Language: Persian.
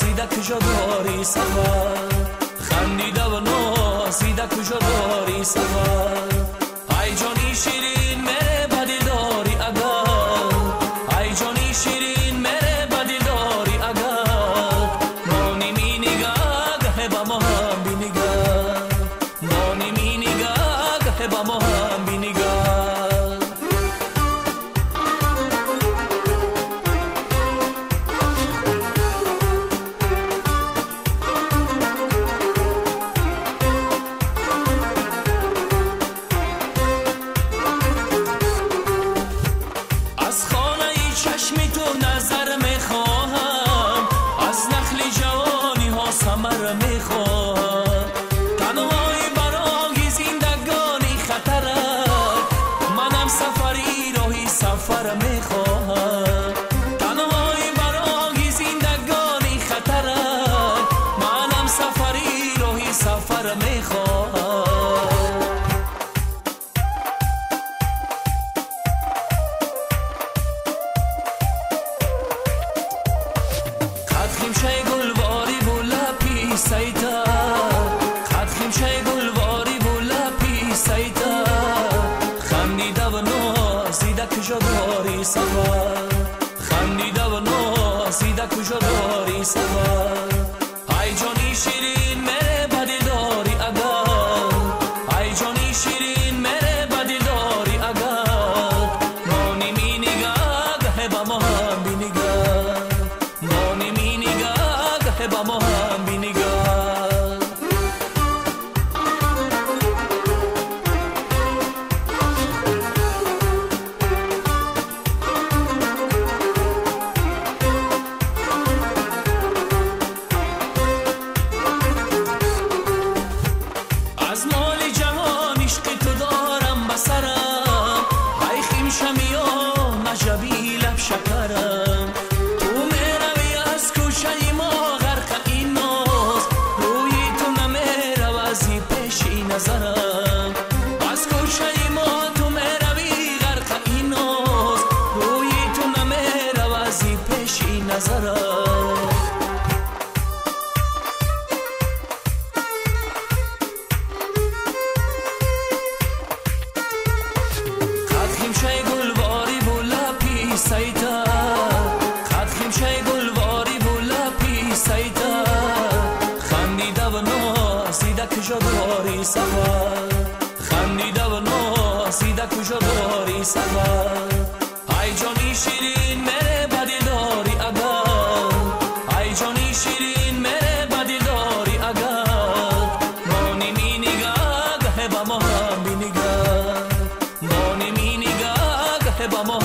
نازیده کجا داری سفر خندیده و نازیده کجا داری سفر ای جانی شیرین میره بدی داری اگر ای جانی شیرین میره بدی داری اگر مانی می نگاه گه با ما هم بی نگاه مانی می نگاه گه با ما هم بی نگاه چشمی تو نظر میخواهم از نخل جوانی ها ثمر میخواهم تنهایی برای زندگانی خطرت منم سفری راهی سفر میخواهم تنهایی برای زندگانی خطرت منم سفری راهی سفر میخواهم خمشه گلواری بولا پی سایتا خط خمشه گلواری بولا پی سایتا خندیده و نازیده کجا داری سفر خندیده و نازیده کجا داری سفر ای جانی شیرین میره بدی داری اگر ای جانی شیرین میره بدی داری اگر مانی می نگاه گه با ما هم بی نگاه مانی می نگاه گه با ما هم بی نگاه از مال جهان عشق تو دارم بسرم ای خیمشمی و نجبی لب شکرم تو میروی از کوچه ما غرق این ناز روی تو نمیرو از این پیشی نظرم از کوچه ما تو میروی غرق این ناز روی تو نمیرو از این پیشی نظرم خمشه گلواری بولا پی سایتا خط خمشه گلواری بولا پی سایتا خندیده و نازیده کجا داری سفر خندیده و نازیده کجا داری سفر ای جانی شیرین میره بدی داری اگر ای جانی شیرین میره بدی داری اگر مانی می نگاه گه با ما هم بی نگاه مانی می نگاه گه با ما